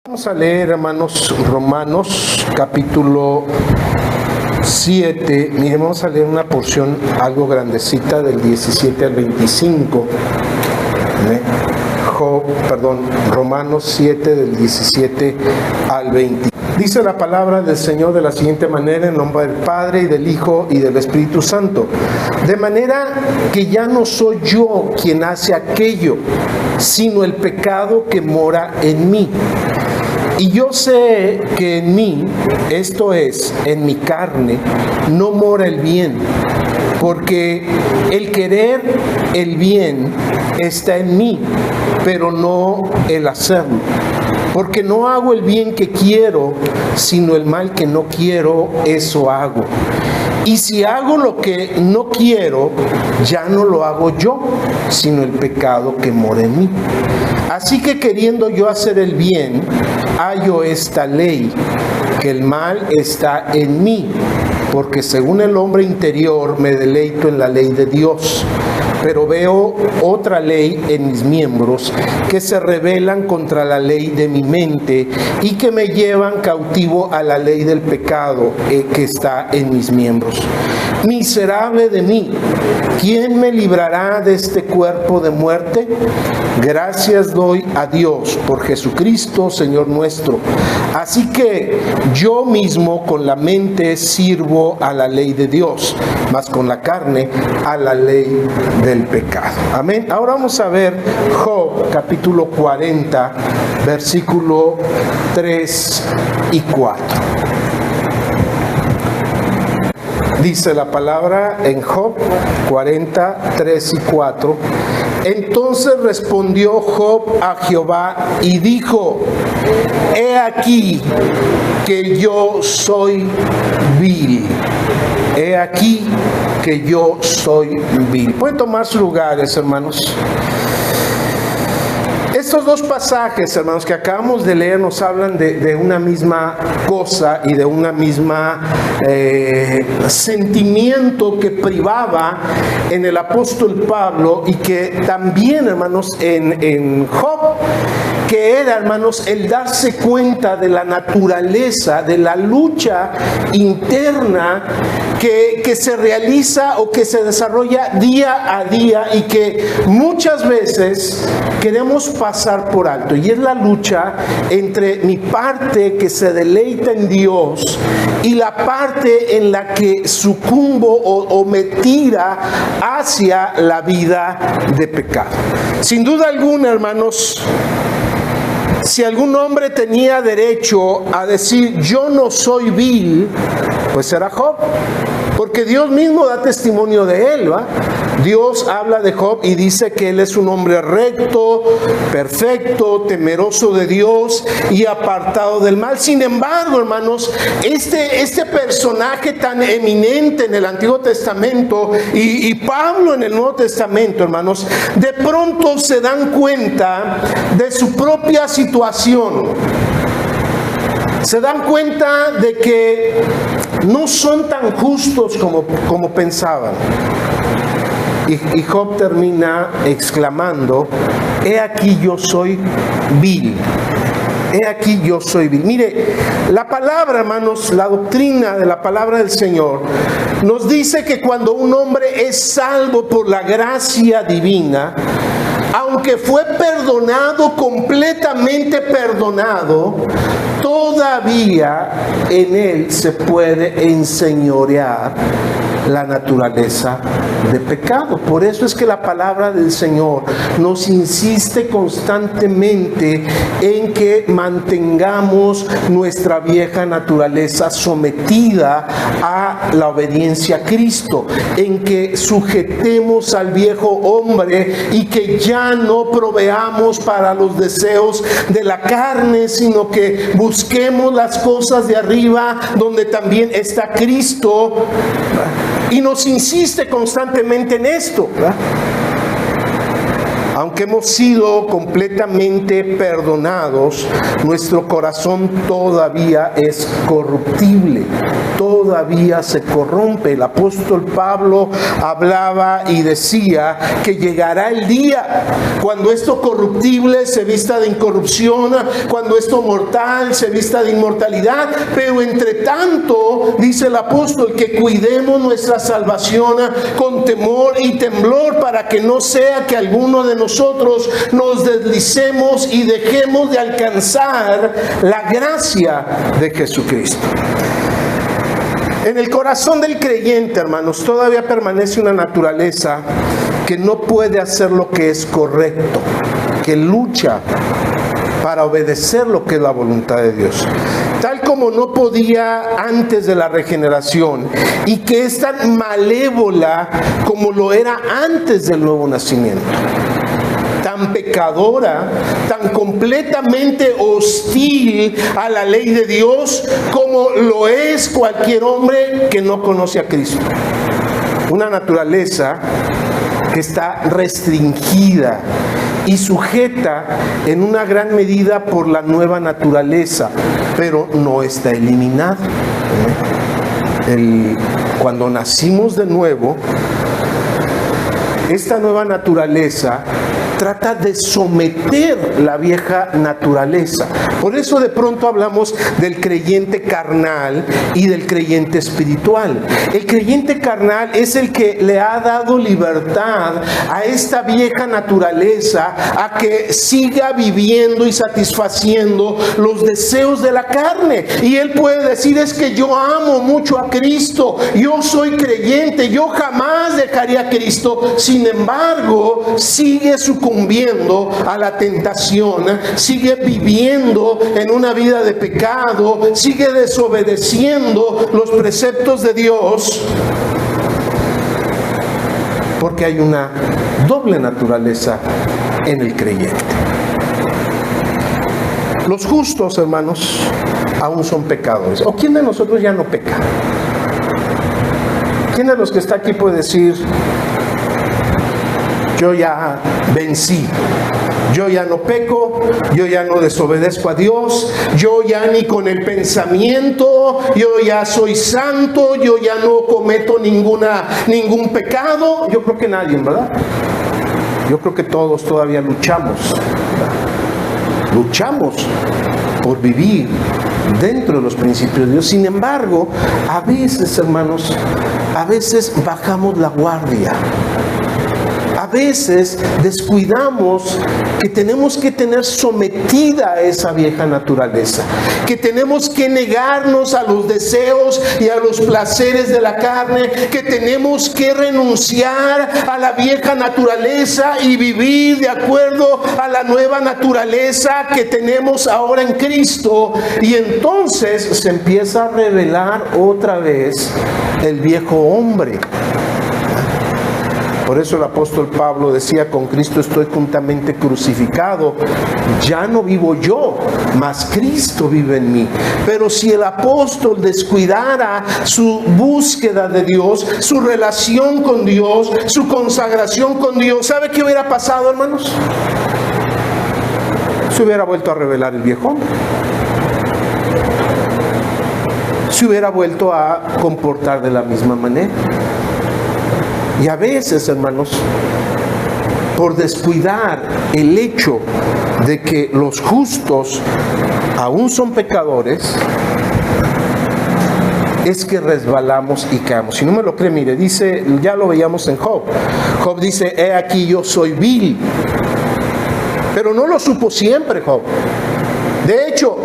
Vamos a leer, hermanos, Romanos capítulo 7. Miren, vamos a leer una porción algo grandecita del 17 al 25. Romanos 7 del 17 al 20. Dice la palabra del Señor de la siguiente manera, en nombre del Padre y del Hijo y del Espíritu Santo. De manera que ya no soy yo quien hace aquello, sino el pecado que mora en mí. Y yo sé que en mí, esto es, en mi carne, no mora el bien, porque el querer el bien está en mí, pero no el hacerlo. Porque no hago el bien que quiero, sino el mal que no quiero, eso hago. Y si hago lo que no quiero, ya no lo hago yo, sino el pecado que mora en mí. Así que queriendo yo hacer el bien, hallo esta ley, que el mal está en mí, porque según el hombre interior me deleito en la ley de Dios. Pero veo otra ley en mis miembros que se rebelan contra la ley de mi mente y que me llevan cautivo a la ley del pecado que está en mis miembros. Miserable de mí, ¿quién me librará de este cuerpo de muerte? Gracias doy a Dios por Jesucristo, Señor nuestro. Así que yo mismo con la mente sirvo a la ley de Dios, mas con la carne a la ley del pecado. Amén. Ahora vamos a ver Job capítulo 40, versículo 3 y 4. Dice la palabra en Job 40, 3 y 4. Entonces respondió Job a Jehová y dijo: he aquí que yo soy vil. He aquí que yo soy vil. Pueden tomar sus lugares, hermanos. Estos dos pasajes, hermanos, que acabamos de leer nos hablan de una misma cosa y de una misma sentimiento que privaba en el apóstol Pablo y que también, hermanos, en Job, que era, hermanos, el darse cuenta de la naturaleza, de la lucha interna que se realiza o que se desarrolla día a día y que muchas veces queremos pasar por alto. Y es la lucha entre mi parte que se deleita en Dios y la parte en la que sucumbo o me tira hacia la vida de pecado. Sin duda alguna, hermanos, si algún hombre tenía derecho a decir yo no soy vil, pues era Job, porque Dios mismo da testimonio de él, ¿va? Dios habla de Job y dice que él es un hombre recto, perfecto, temeroso de Dios y apartado del mal. Sin embargo, hermanos, este personaje tan eminente en el Antiguo Testamento y Pablo en el Nuevo Testamento, hermanos, de pronto se dan cuenta de su propia situación. Se dan cuenta de que no son tan justos como pensaban. Y Job termina exclamando: he aquí yo soy vil. He aquí yo soy vil. Mire, la palabra, hermanos, la doctrina de la palabra del Señor nos dice que cuando un hombre es salvo por la gracia divina, aunque fue perdonado, completamente perdonado, todavía en él se puede enseñorear la naturaleza de pecado. Por eso es que la palabra del Señor nos insiste constantemente en que mantengamos nuestra vieja naturaleza sometida a la obediencia a Cristo, en que sujetemos al viejo hombre y que ya no proveamos para los deseos de la carne, sino que busquemos las cosas de arriba donde también está Cristo. Y nos insiste constantemente en esto, ¿verdad? Aunque hemos sido completamente perdonados, nuestro corazón todavía es corruptible, todavía se corrompe. El apóstol Pablo hablaba y decía que llegará el día cuando esto corruptible se vista de incorrupción, cuando esto mortal se vista de inmortalidad, pero entre tanto, dice el apóstol, que cuidemos nuestra salvación con temor y temblor, para que no sea que alguno de nosotros nos deslicemos y dejemos de alcanzar la gracia de Jesucristo. En el corazón del creyente, hermanos, todavía permanece una naturaleza que no puede hacer lo que es correcto, que lucha para obedecer lo que es la voluntad de Dios, tal como no podía antes de la regeneración, y que es tan malévola como lo era antes del nuevo nacimiento, tan pecadora, tan completamente hostil a la ley de Dios como lo es cualquier hombre que no conoce a Cristo. Una naturaleza que está restringida y sujeta en una gran medida por la nueva naturaleza, pero no está eliminada. Cuando nacimos de nuevo, esta nueva naturaleza trata de someter la vieja naturaleza. Por eso de pronto hablamos del creyente carnal y del creyente espiritual. El creyente carnal es el que le ha dado libertad a esta vieja naturaleza a que siga viviendo y satisfaciendo los deseos de la carne. Y él puede decir: es que yo amo mucho a Cristo, yo soy creyente, yo jamás dejaría a Cristo. Sin embargo, sigue sucumbiendo a la tentación, sigue viviendo en una vida de pecado, sigue desobedeciendo los preceptos de Dios, porque hay una doble naturaleza en el creyente. Los justos, hermanos, aún son pecadores. ¿O quién de nosotros ya no peca? ¿Quién de los que está aquí puede decir: yo ya vencí, yo ya no peco, yo ya no desobedezco a Dios, yo ya ni con el pensamiento, yo ya soy santo, yo ya no cometo ningún pecado? Yo creo que nadie, ¿verdad? Yo creo que todos todavía luchamos por vivir dentro de los principios de Dios. Sin embargo, a veces, hermanos, bajamos la guardia. A veces descuidamos que tenemos que tener sometida a esa vieja naturaleza, que tenemos que negarnos a los deseos y a los placeres de la carne, que tenemos que renunciar a la vieja naturaleza y vivir de acuerdo a la nueva naturaleza que tenemos ahora en Cristo. Y entonces se empieza a revelar otra vez el viejo hombre. Por eso el apóstol Pablo decía: con Cristo estoy juntamente crucificado, ya no vivo yo, mas Cristo vive en mí. Pero si el apóstol descuidara su búsqueda de Dios, su relación con Dios, su consagración con Dios, ¿sabe qué hubiera pasado, hermanos? Se hubiera vuelto a revelar el viejo hombre. Se hubiera vuelto a comportar de la misma manera. Y a veces, hermanos, por descuidar el hecho de que los justos aún son pecadores, es que resbalamos y caemos. Si no me lo cree, mire, dice, ya lo veíamos en Job. Job dice: he aquí yo soy vil. Pero no lo supo siempre Job. De hecho,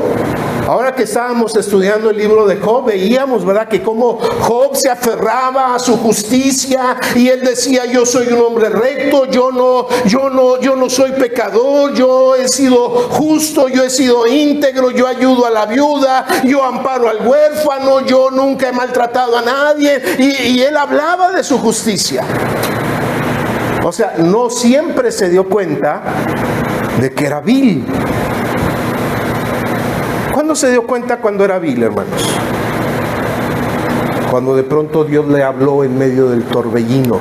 ahora que estábamos estudiando el libro de Job, veíamos, ¿verdad?, que cómo Job se aferraba a su justicia y él decía: yo soy un hombre recto, yo no soy pecador, yo he sido justo, yo he sido íntegro, yo ayudo a la viuda, yo amparo al huérfano, yo nunca he maltratado a nadie. Y él hablaba de su justicia. O sea, no siempre se dio cuenta de que era vil. ¿Cuándo se dio cuenta cuando era vil, hermanos? Cuando de pronto Dios le habló en medio del torbellino,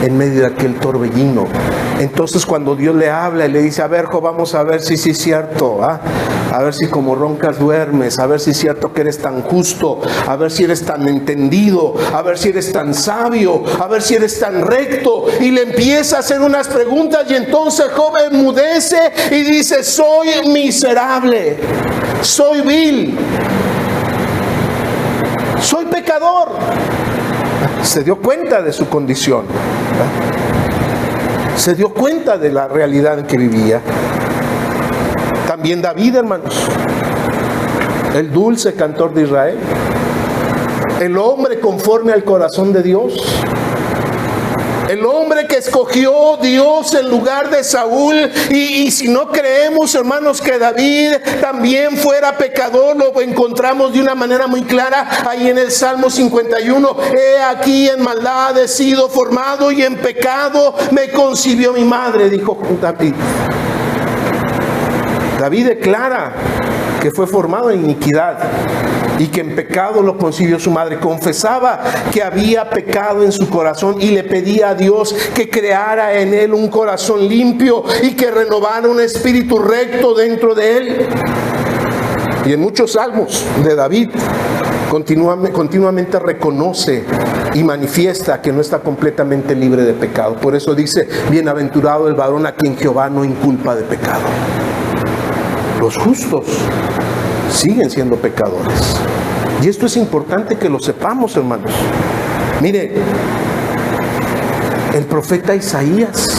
en medio de aquel torbellino, Entonces cuando Dios le habla y le dice, a ver, Job, vamos a ver si sí es cierto, a ver si como roncas duermes, a ver si es cierto que eres tan justo, a ver si eres tan entendido, a ver si eres tan sabio, a ver si eres tan recto, y le empieza a hacer unas preguntas, y entonces Job enmudece y dice, soy miserable, soy vil, soy pecador. Se dio cuenta de su condición, se dio cuenta de la realidad en que vivía. También David, hermanos, el dulce cantor de Israel, el hombre conforme al corazón de Dios, el hombre que escogió Dios en lugar de Saúl. Y si no creemos, hermanos, que David también fuera pecador, lo encontramos de una manera muy clara ahí en el Salmo 51. He aquí en maldad he sido formado y en pecado me concibió mi madre, dijo David. David declara que fue formado en iniquidad y que en pecado lo concibió su madre. Confesaba que había pecado en su corazón y le pedía a Dios que creara en él un corazón limpio y que renovara un espíritu recto dentro de él. Y en muchos salmos de David continuamente reconoce y manifiesta que no está completamente libre de pecado. Por eso dice, bienaventurado el varón a quien Jehová no inculpa de pecado. Los justos siguen siendo pecadores. Y esto es importante que lo sepamos, hermanos. Mire, el profeta Isaías,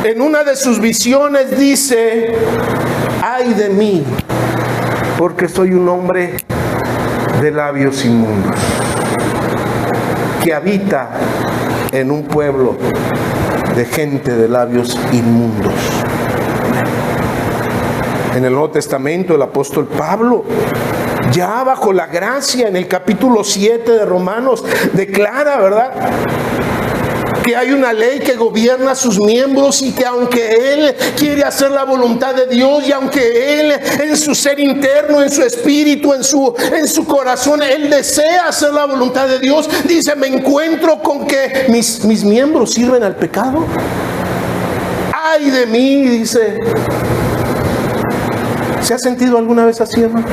en una de sus visiones dice, ay de mí, porque soy un hombre de labios inmundos, que habita en un pueblo de gente de labios inmundos. En el Nuevo Testamento el apóstol Pablo, ya bajo la gracia, en el capítulo 7 de Romanos, declara, ¿verdad?, que hay una ley que gobierna a sus miembros, y que aunque él quiere hacer la voluntad de Dios, y aunque él en su ser interno, en su espíritu, en su corazón, él desea hacer la voluntad de Dios, dice, me encuentro con que mis miembros sirven al pecado. Ay de mí, dice. ¿Se ha sentido alguna vez así, hermano?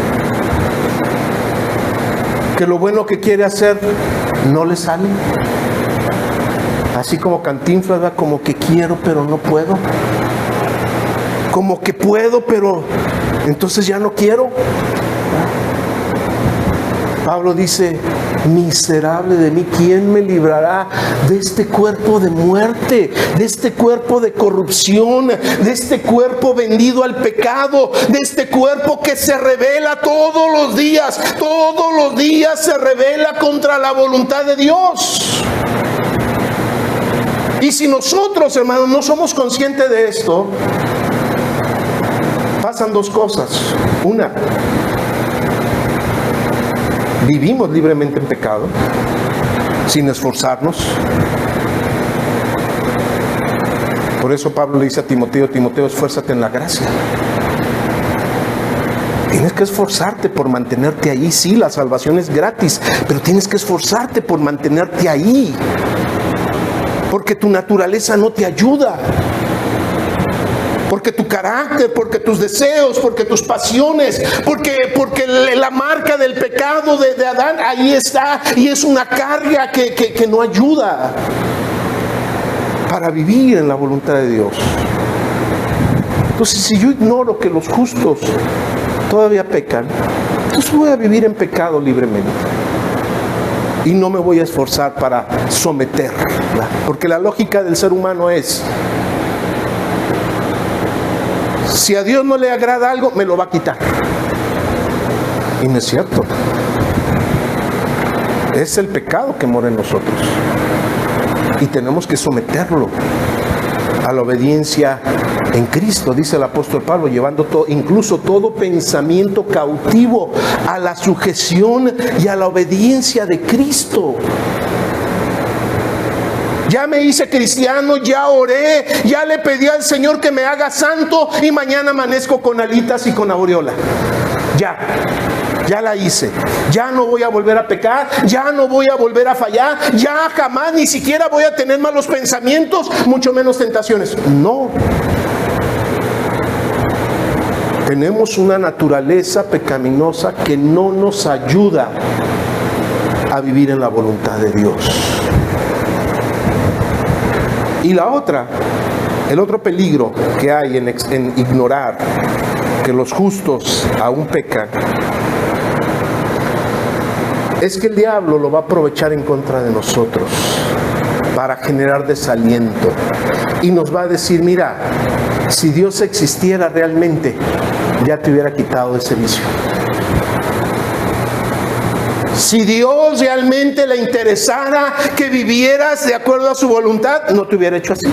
Que lo bueno que quiere hacer no le sale. Así como Cantinflas, ¿verdad? Como que quiero pero no puedo, como que puedo pero entonces ya no quiero. Pablo dice, miserable de mí, ¿quién me librará de este cuerpo de muerte, de este cuerpo de corrupción, de este cuerpo vendido al pecado, de este cuerpo que se rebela todos los días se rebela contra la voluntad de Dios? Y si nosotros, hermanos, no somos conscientes de esto, pasan dos cosas. Una, vivimos libremente en pecado, sin esforzarnos. Por eso Pablo le dice a Timoteo, esfuérzate en la gracia. Tienes que esforzarte por mantenerte ahí. Sí, la salvación es gratis, pero tienes que esforzarte por mantenerte ahí. Porque tu naturaleza no te ayuda. Porque tu carácter, porque tus deseos, porque tus pasiones, porque la marca del pecado de Adán ahí está, y es una carga que no ayuda para vivir en la voluntad de Dios. Entonces, si yo ignoro que los justos todavía pecan, entonces voy a vivir en pecado libremente. Y no me voy a esforzar para someterla. Porque la lógica del ser humano es, si a Dios no le agrada algo, me lo va a quitar. Y no es cierto. Es el pecado que mora en nosotros. Y tenemos que someterlo a la obediencia en Cristo, dice el apóstol Pablo, llevando incluso todo pensamiento cautivo a la sujeción y a la obediencia de Cristo. Ya me hice cristiano, ya oré, ya le pedí al Señor que me haga santo, y mañana amanezco con alitas y con aureola. Ya. ya la hice, ya no voy a volver a pecar, ya no voy a volver a fallar, ya jamás ni siquiera voy a tener malos pensamientos, mucho menos tentaciones. No. Tenemos una naturaleza pecaminosa que no nos ayuda a vivir en la voluntad de Dios. Y la otra, el otro peligro que hay en ignorar que los justos aún pecan, es que el diablo lo va a aprovechar en contra de nosotros para generar desaliento y nos va a decir: mira, si Dios existiera realmente, ya te hubiera quitado ese vicio. Si Dios realmente le interesara que vivieras de acuerdo a su voluntad, no te hubiera hecho así.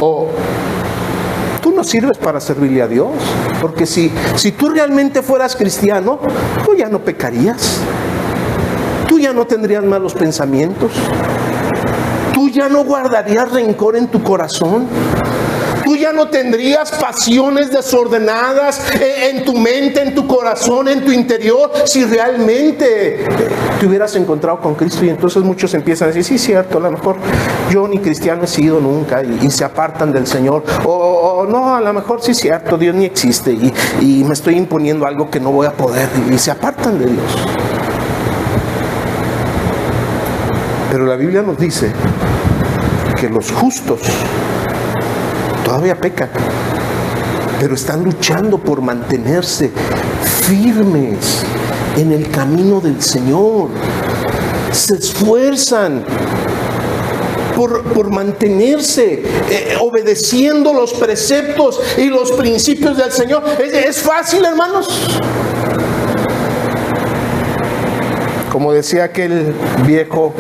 O tú no sirves para servirle a Dios, porque si tú realmente fueras cristiano, tú ya no pecarías, tú ya no tendrías malos pensamientos, tú ya no guardarías rencor en tu corazón, tú ya no tendrías pasiones desordenadas en tu mente, en tu corazón, en tu interior, si realmente te hubieras encontrado con Cristo. Y entonces muchos empiezan a decir: sí, cierto, a lo mejor yo ni cristiano he sido nunca, y se apartan del Señor. O no, a lo mejor sí, cierto, Dios ni existe, y me estoy imponiendo algo que no voy a poder, y se apartan de Dios. Pero la Biblia nos dice que los justos todavía pecan, pero están luchando por mantenerse firmes en el camino del Señor. Se esfuerzan por mantenerse obedeciendo los preceptos y los principios del Señor. ¿Es fácil, hermanos? Como decía aquel viejo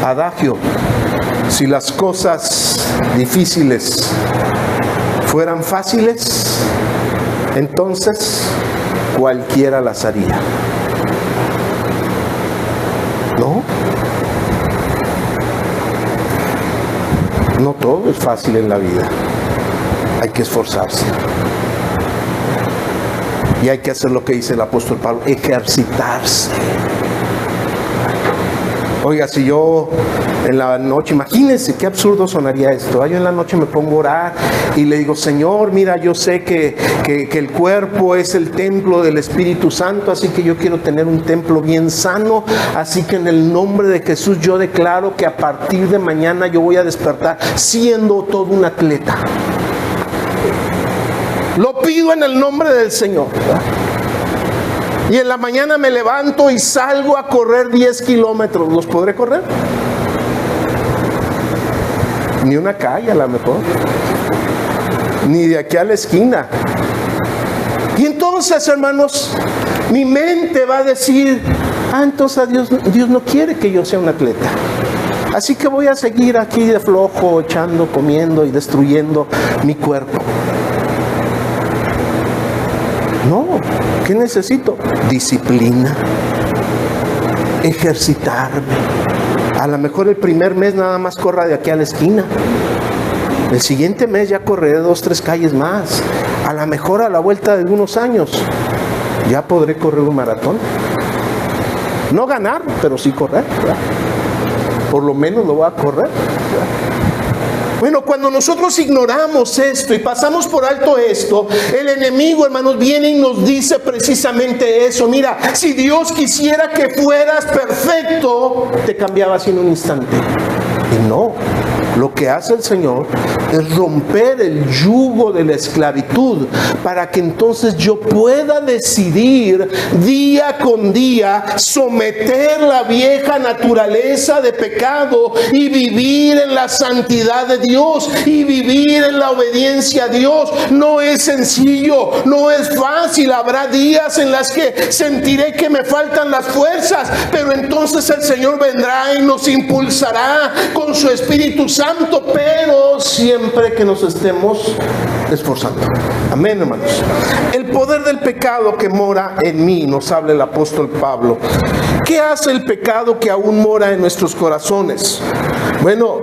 adagio: si las cosas difíciles fueran fáciles, entonces cualquiera las haría. ¿No? No todo es fácil en la vida. Hay que esforzarse. Y hay que hacer lo que dice el apóstol Pablo: ejercitarse. Oiga, si yo en la noche, imagínense qué absurdo sonaría esto. Yo en la noche me pongo a orar y le digo: Señor, mira, yo sé que el cuerpo es el templo del Espíritu Santo, así que yo quiero tener un templo bien sano, así que en el nombre de Jesús yo declaro que a partir de mañana yo voy a despertar siendo todo un atleta. Lo pido en el nombre del Señor, ¿verdad? Y en la mañana me levanto y salgo a correr 10 kilómetros. ¿Los podré correr? Ni una calle a lo mejor, ni de aquí a la esquina. Y entonces, hermanos, mi mente va a decir: entonces Dios no quiere que yo sea un atleta, así que voy a seguir aquí de flojo, echando, comiendo y destruyendo mi cuerpo. No, ¿qué necesito? Disciplina, ejercitarme. A lo mejor el primer mes nada más corra de aquí a la esquina. El siguiente mes ya correré 2, 3 calles más. A lo mejor a la vuelta de unos años ya podré correr un maratón. No ganar, pero sí correr, ¿verdad? Por lo menos lo voy a correr, ¿verdad? Bueno, cuando nosotros ignoramos esto y pasamos por alto esto, el enemigo, hermanos, viene y nos dice precisamente eso: mira, si Dios quisiera que fueras perfecto, te cambiaba así en un instante. Y no, lo que hace el Señor es romper el yugo de la esclavitud para que entonces yo pueda decidir día con día someter la vieja naturaleza de pecado y vivir en la santidad de Dios y vivir en la obediencia a Dios. No es sencillo, no es fácil. Habrá días en las que sentiré que me faltan las fuerzas, pero entonces el Señor vendrá y nos impulsará con su Espíritu Santo, pero siempre que nos estemos esforzando. Amén, hermanos. El poder del pecado que mora en mí, nos habla el apóstol Pablo. ¿Qué hace el pecado que aún mora en nuestros corazones? Bueno,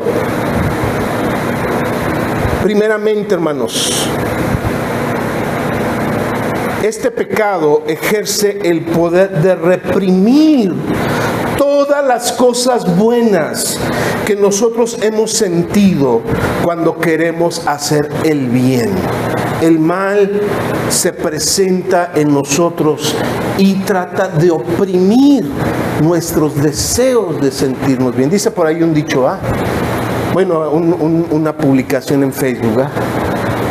primeramente, hermanos, este pecado ejerce el poder de reprimir todas las cosas buenas que nosotros hemos sentido cuando queremos hacer el bien. El mal se presenta en nosotros y trata de oprimir nuestros deseos de sentirnos bien. Dice por ahí un dicho, una publicación en Facebook,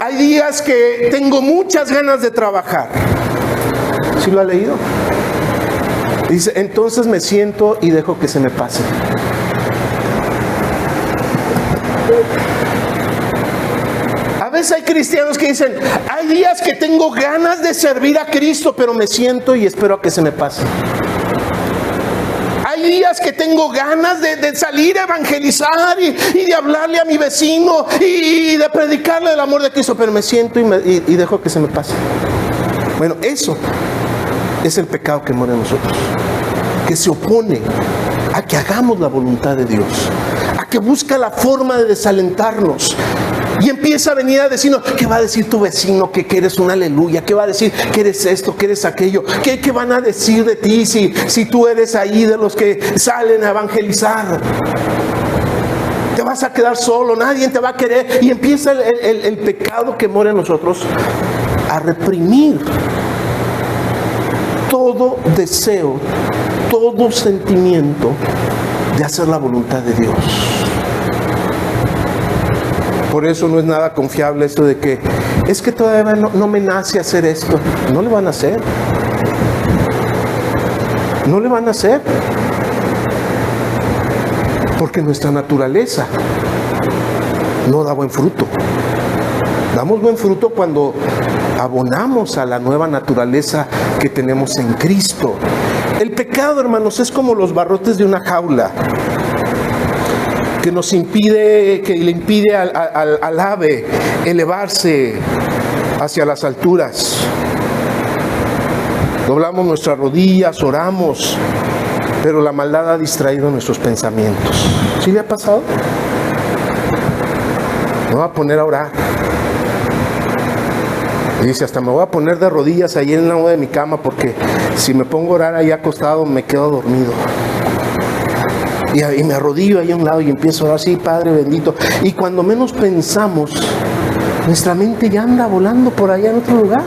hay días que tengo muchas ganas de trabajar. ¿Sí lo ha leído? Dice, entonces me siento y dejo que se me pase. A veces hay cristianos que dicen, hay días que tengo ganas de servir a Cristo, pero me siento y espero a que se me pase. Hay días que tengo ganas de salir a evangelizar y de hablarle a mi vecino y de predicarle el amor de Cristo, pero me siento y dejo que se me pase. Bueno, eso es el pecado que mora en nosotros, que se opone a que hagamos la voluntad de Dios, a que busca la forma de desalentarnos. Y empieza a venir a decirnos, ¿qué va a decir tu vecino? Que eres un aleluya. ¿Qué va a decir? Que eres esto, que eres aquello. ¿Qué van a decir de ti si tú eres ahí de los que salen a evangelizar? Te vas a quedar solo, nadie te va a querer. Y empieza el pecado que mora en nosotros a reprimir todo deseo, todo sentimiento de hacer la voluntad de Dios. Por eso no es nada confiable esto de que es que todavía no me nace hacer esto. No le van a hacer. No le van a hacer. Porque nuestra naturaleza no da buen fruto. Damos buen fruto cuando abonamos a la nueva naturaleza que tenemos en Cristo. El pecado, hermanos, es como los barrotes de una jaula que le impide al ave elevarse hacia las alturas. Doblamos nuestras rodillas, oramos, pero la maldad ha distraído nuestros pensamientos. ¿Sí le ha pasado? Me voy a poner a orar. Y dice, hasta me voy a poner de rodillas ahí en el lado de mi cama, porque si me pongo a orar ahí acostado me quedo dormido. Y me arrodillo ahí a un lado y empiezo a orar, sí, Padre bendito. Y cuando menos pensamos, nuestra mente ya anda volando por allá en otro lugar.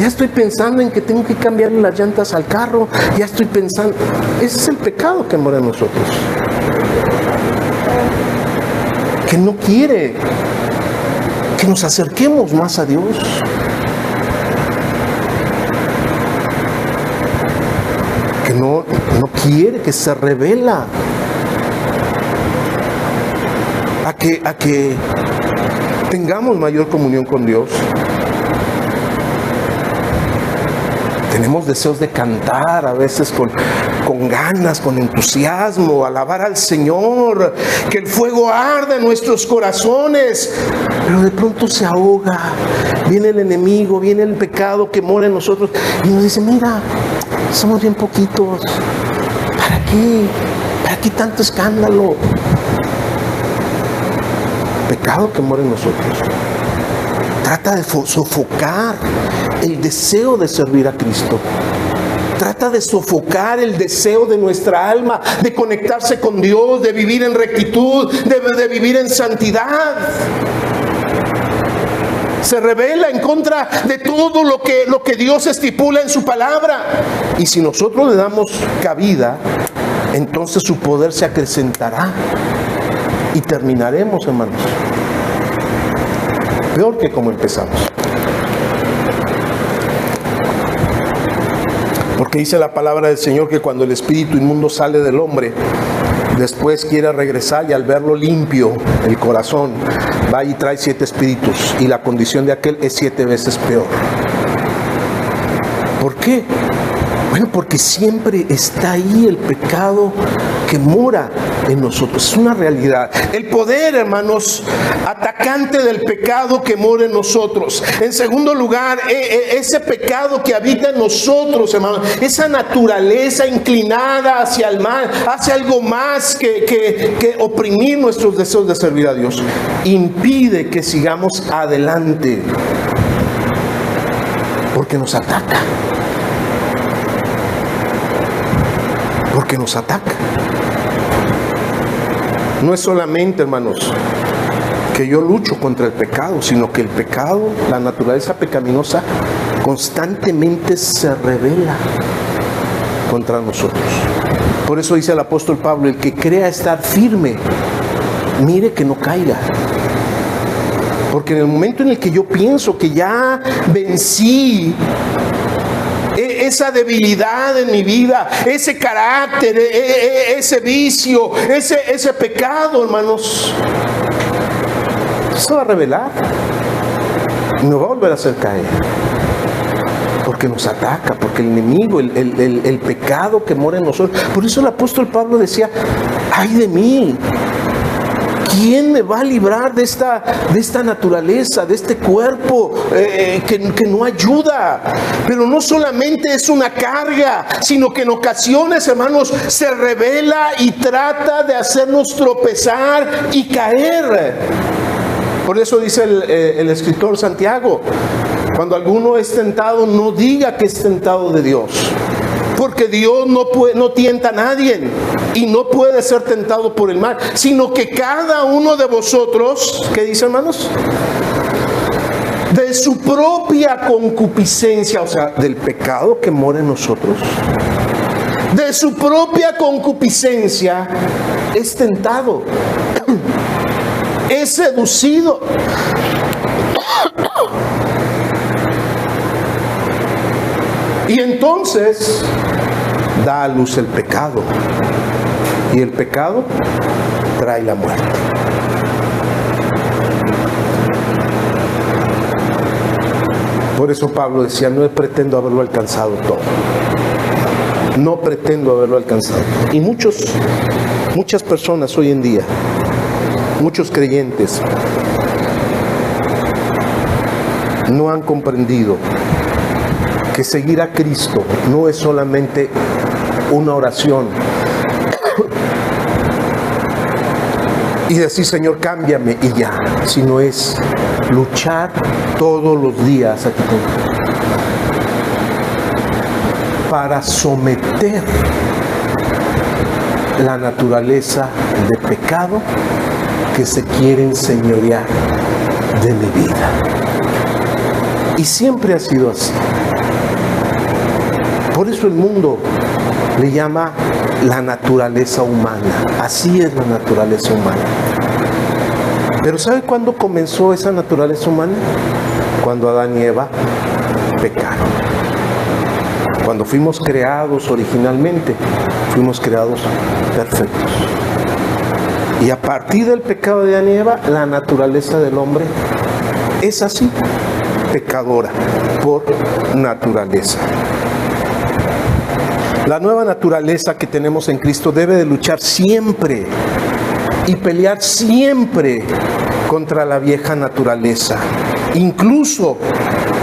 Ya estoy pensando en que tengo que cambiarle las llantas al carro. Ya estoy pensando. Ese es el pecado que mora en nosotros. Que no quiere que nos acerquemos más a Dios. Que no quiere, que se revela a que tengamos mayor comunión con Dios. Tenemos deseos de cantar, a veces con ganas, con entusiasmo, alabar al Señor, que el fuego arde en nuestros corazones, pero de pronto se ahoga, viene el enemigo, viene el pecado que mora en nosotros y nos dice, mira, somos bien poquitos, ¿para qué? ¿Para qué tanto escándalo? Pecado que mora en nosotros. Trata de sofocar el deseo de servir a Cristo. Trata de sofocar el deseo de nuestra alma de conectarse con Dios, de vivir en rectitud, de vivir en santidad. Se revela en contra de todo lo que Dios estipula en su palabra. Y si nosotros le damos cabida, entonces su poder se acrecentará y terminaremos, hermanos, peor que como empezamos. Porque dice la palabra del Señor que cuando el espíritu inmundo sale del hombre, después quiere regresar, y al verlo limpio el corazón, va y trae 7 espíritus, y la condición de aquel es 7 veces peor. ¿Por qué? Bueno, porque siempre está ahí el pecado que mora en nosotros. Es una realidad. El poder, hermanos, atacante del pecado que mora en nosotros. En segundo lugar, ese pecado que habita en nosotros, hermanos, esa naturaleza inclinada hacia el mal, hace algo más que oprimir nuestros deseos de servir a Dios. Impide que sigamos adelante. Porque nos ataca. Porque nos ataca. No es solamente, hermanos, que yo lucho contra el pecado, sino que el pecado, la naturaleza pecaminosa, constantemente se revela contra nosotros. Por eso dice el apóstol Pablo: el que crea estar firme, mire que no caiga. Porque en el momento en el que yo pienso que ya vencí esa debilidad en mi vida, ese carácter, ese vicio, ese pecado, hermanos, se va a revelar y nos va a volver a hacer caer. Porque nos ataca, porque el enemigo, el pecado que mora en nosotros. Por eso el apóstol Pablo decía: ay de mí, ¿quién me va a librar de esta naturaleza, de este cuerpo que no ayuda? Pero no solamente es una carga, sino que en ocasiones, hermanos, se revela y trata de hacernos tropezar y caer. Por eso dice el escritor Santiago: cuando alguno es tentado, no diga que es tentado de Dios. Porque Dios no tienta a nadie y no puede ser tentado por el mal, sino que cada uno de vosotros, ¿qué dice, hermanos? De su propia concupiscencia, o sea, del pecado que mora en nosotros, de su propia concupiscencia es tentado, es seducido. Y entonces da a luz el pecado. Y el pecado trae la muerte. Por eso Pablo decía: no pretendo haberlo alcanzado todo. No pretendo haberlo alcanzado. Y muchas personas hoy en día, muchos creyentes, no han comprendido que seguir a Cristo no es solamente una oración y decir: Señor, cámbiame y ya, sino es luchar todos los días para someter la naturaleza de pecado que se quiere enseñorear de mi vida. Y siempre ha sido así. Por eso el mundo le llama la naturaleza humana. Así es la naturaleza humana. Pero ¿sabe cuándo comenzó esa naturaleza humana? Cuando Adán y Eva pecaron. Cuando fuimos creados originalmente, fuimos creados perfectos. Y a partir del pecado de Adán y Eva, la naturaleza del hombre es así, pecadora por naturaleza. La nueva naturaleza que tenemos en Cristo debe de luchar siempre y pelear siempre contra la vieja naturaleza. Incluso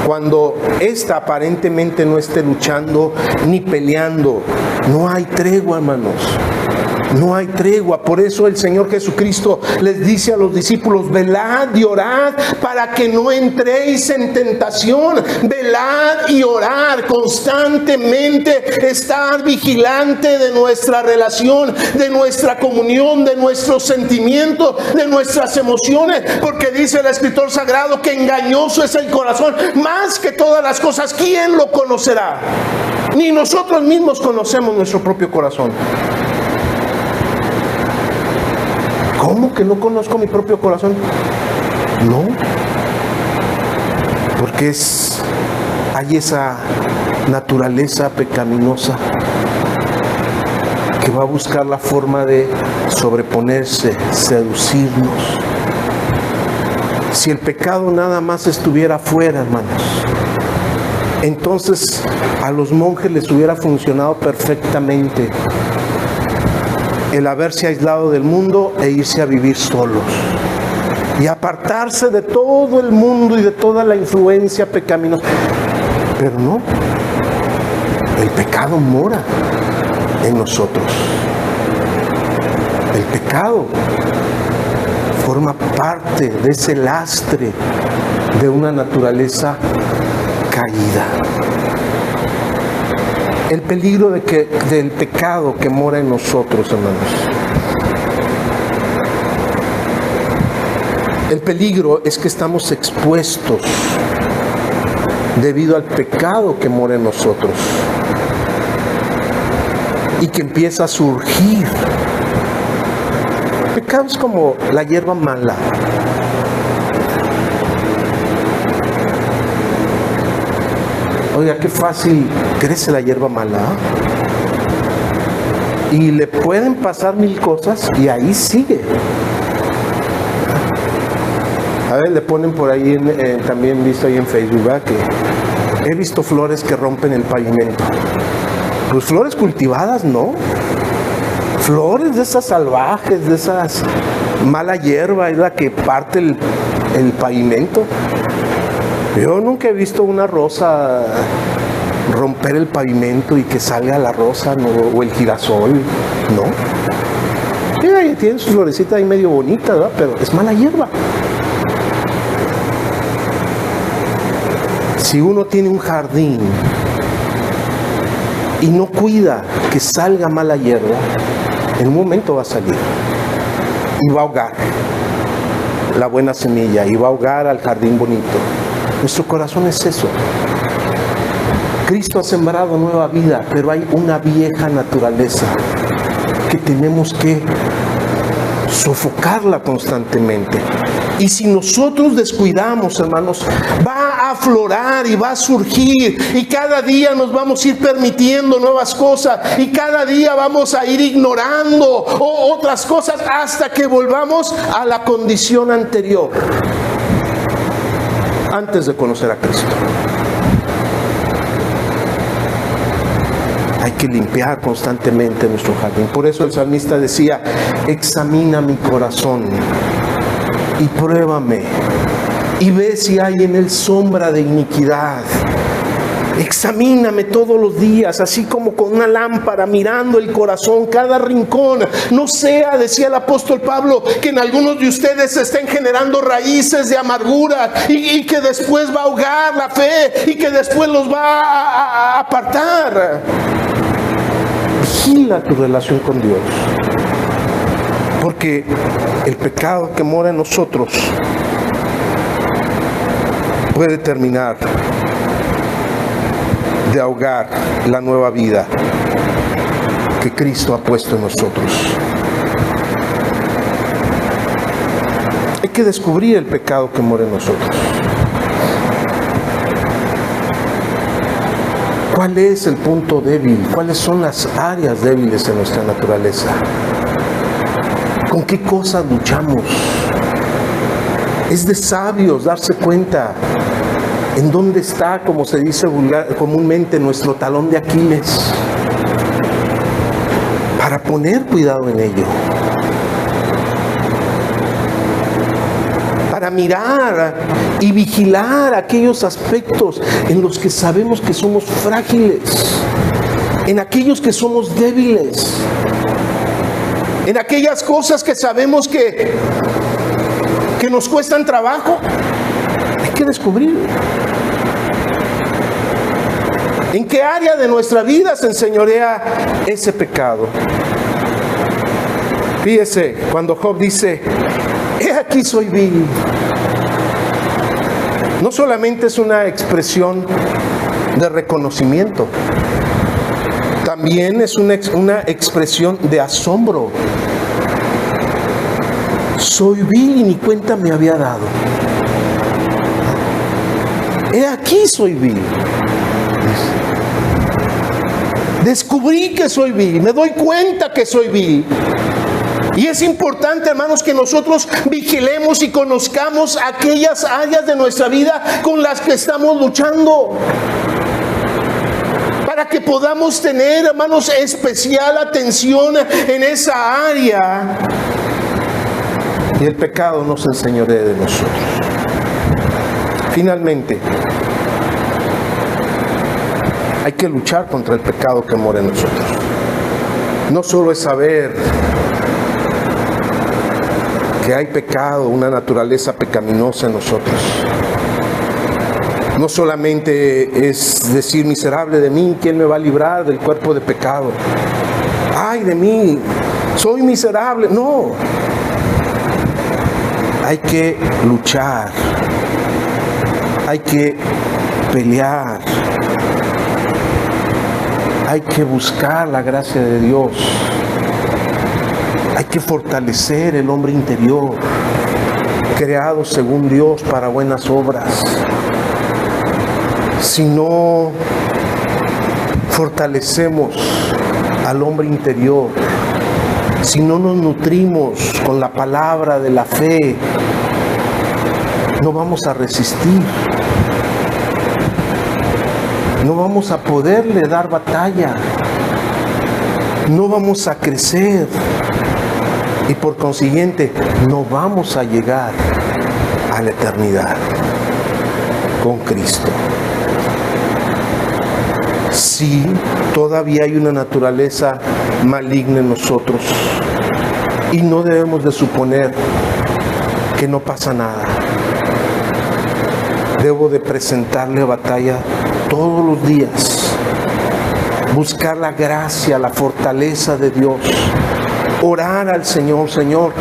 cuando ésta aparentemente no esté luchando ni peleando. No hay tregua, hermanos. No hay tregua. Por eso el Señor Jesucristo les dice a los discípulos: velad y orad para que no entréis en tentación. Velad y orad constantemente, estar vigilante de nuestra relación, de nuestra comunión, de nuestros sentimientos, de nuestras emociones, porque dice el escritor sagrado que engañoso es el corazón más que todas las cosas. ¿Quién lo conocerá? Ni nosotros mismos conocemos nuestro propio corazón. ¿Cómo que no conozco mi propio corazón? No, porque hay esa naturaleza pecaminosa que va a buscar la forma de sobreponerse, seducirnos. Si el pecado nada más estuviera afuera, hermanos, entonces a los monjes les hubiera funcionado perfectamente el haberse aislado del mundo e irse a vivir solos y apartarse de todo el mundo y de toda la influencia pecaminosa. Pero no, el pecado mora en nosotros. El pecado forma parte de ese lastre de una naturaleza caída. El peligro del pecado que mora en nosotros, hermanos. El peligro es que estamos expuestos debido al pecado que mora en nosotros y que empieza a surgir. El pecado es como la hierba mala. Oiga, qué fácil crece la hierba mala. Y le pueden pasar mil cosas y ahí sigue. A ver, le ponen por ahí, también visto ahí en Facebook, ¿verdad? Que he visto flores que rompen el pavimento. Pues flores cultivadas, ¿no? Flores de esas salvajes, de esas mala hierba, es la que parte el pavimento. Yo nunca he visto una rosa romper el pavimento y que salga la rosa, ¿no? O el girasol, ¿no? Sí, tiene su florecita ahí medio bonita, ¿verdad? Pero es mala hierba. Si uno tiene un jardín y no cuida que salga mala hierba, en un momento va a salir y va a ahogar la buena semilla y va a ahogar al jardín bonito. Nuestro corazón es eso. Cristo ha sembrado nueva vida, pero hay una vieja naturaleza que tenemos que sofocarla constantemente. Y si nosotros descuidamos, hermanos, va a aflorar y va a surgir, y cada día nos vamos a ir permitiendo nuevas cosas, y cada día vamos a ir ignorando otras cosas hasta que volvamos a la condición anterior, antes de conocer a Cristo. Hay que limpiar constantemente nuestro jardín. Por eso el salmista decía: examina mi corazón y pruébame y ve si hay en él sombra de iniquidad. Examíname todos los días, así como con una lámpara, mirando el corazón, cada rincón. No sea, decía el apóstol Pablo, que en algunos de ustedes se estén generando raíces de amargura y que después va a ahogar la fe y que después los va a apartar. Vigila tu relación con Dios, porque el pecado que mora en nosotros puede terminar de ahogar la nueva vida que Cristo ha puesto en nosotros. Hay que descubrir el pecado que mora en nosotros. ¿Cuál es el punto débil? ¿Cuáles son las áreas débiles en nuestra naturaleza? ¿Con qué cosas luchamos? Es de sabios darse cuenta en dónde está, como se dice comúnmente, nuestro talón de Aquiles, para poner cuidado en ello, para mirar y vigilar aquellos aspectos en los que sabemos que somos frágiles, en aquellos que somos débiles, en aquellas cosas que sabemos que nos cuestan trabajo. Hay que descubrir en qué área de nuestra vida se enseñorea ese pecado. Fíjese, cuando Job dice: he aquí soy vil, no solamente es una expresión de reconocimiento, también es una expresión de asombro. Soy vil y ni cuenta me había dado. He aquí soy vil. Descubrí que soy vil, me doy cuenta que soy vil. Y es importante, hermanos, que nosotros vigilemos y conozcamos aquellas áreas de nuestra vida con las que estamos luchando, para que podamos tener, hermanos, especial atención en esa área y el pecado no se enseñoree de nosotros. Finalmente, hay que luchar contra el pecado que mora en nosotros. No solo es saber que hay pecado, una naturaleza pecaminosa en nosotros. No solamente es decir, miserable de mí, ¿quién me va a librar del cuerpo de pecado? Ay de mí, soy miserable. No. Hay que luchar. Hay que pelear. Hay que buscar la gracia de Dios. Hay que fortalecer el hombre interior, creado según Dios para buenas obras. Si no fortalecemos al hombre interior, si no nos nutrimos con la palabra de la fe, no vamos a resistir. No vamos a poderle dar batalla. No vamos a crecer. Y por consiguiente, no vamos a llegar a la eternidad con Cristo. Sí, todavía hay una naturaleza maligna en nosotros. Y no debemos de suponer que no pasa nada. Debo de presentarle batalla todos los días. Buscar la gracia, la fortaleza de Dios. Orar al Señor, Señor,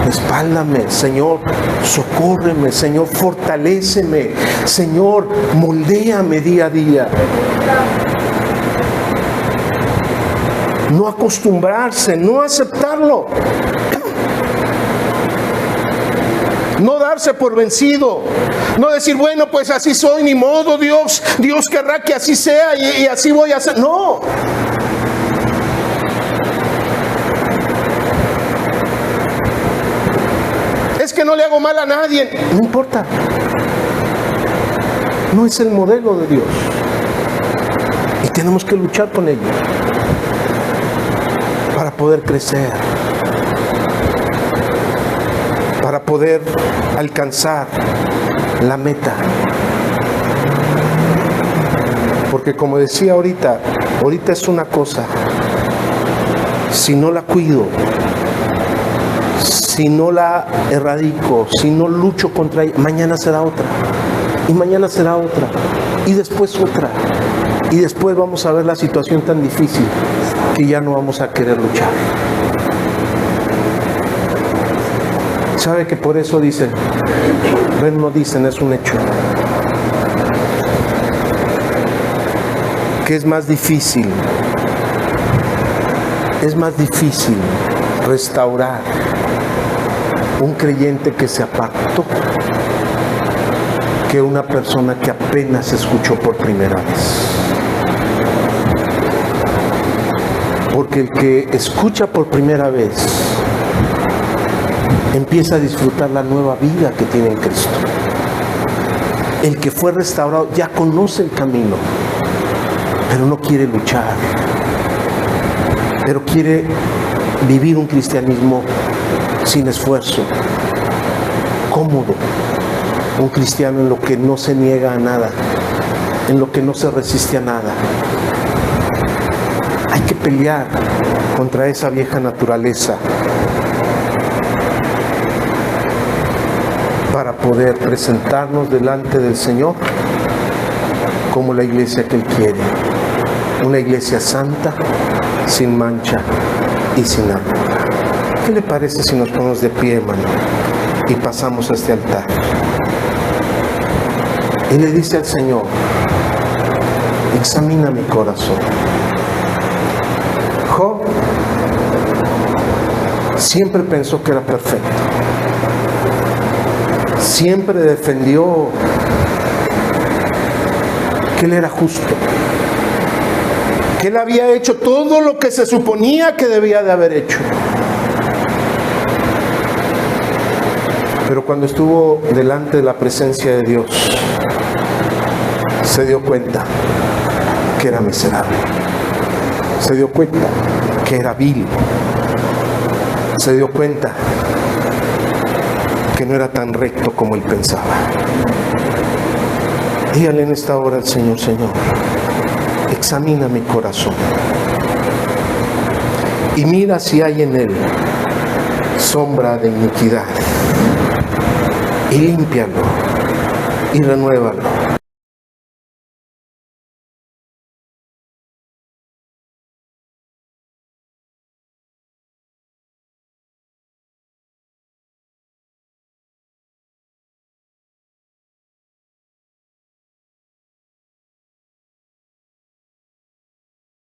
respáldame, Señor, socórreme, Señor, fortaléceme, Señor, moldéame día a día. No acostumbrarse, no aceptarlo. No darse por vencido. No decir, bueno, pues así soy, ni modo, Dios querrá que así sea y así voy a hacer. No. Es que no le hago mal a nadie. No importa. No es el modelo de Dios. Y tenemos que luchar con ello para poder crecer, para poder alcanzar la meta. Porque como decía ahorita es una cosa, si no la cuido, si no la erradico, si no lucho contra ella, mañana será otra, y mañana será otra, y después otra, y después vamos a ver la situación tan difícil que ya no vamos a querer luchar. ¿Sabe que por eso dicen? Ven, no dicen, es un hecho. Que es más difícil restaurar un creyente que se apartó que una persona que apenas escuchó por primera vez. Porque el que escucha por primera vez empieza a disfrutar la nueva vida que tiene en Cristo. El que fue restaurado ya conoce el camino, pero no quiere luchar, pero quiere vivir un cristianismo sin esfuerzo, cómodo, un cristiano en lo que no se niega a nada, en lo que no se resiste a nada. Hay que pelear contra esa vieja naturaleza para poder presentarnos delante del Señor como la iglesia que Él quiere, una iglesia santa, sin mancha y sin arruga. ¿Qué le parece si nos ponemos de pie, hermano, y pasamos a este altar? Y le dice al Señor, examina mi corazón. Job siempre pensó que era perfecto. Siempre defendió que él era justo, que él había hecho todo lo que se suponía que debía de haber hecho. Pero cuando estuvo delante de la presencia de Dios, se dio cuenta que era miserable. Se dio cuenta que era vil. Se dio cuenta que no era tan recto como él pensaba. Dígale en esta hora al Señor, Señor, examina mi corazón y mira si hay en él sombra de iniquidad y límpialo y renuévalo.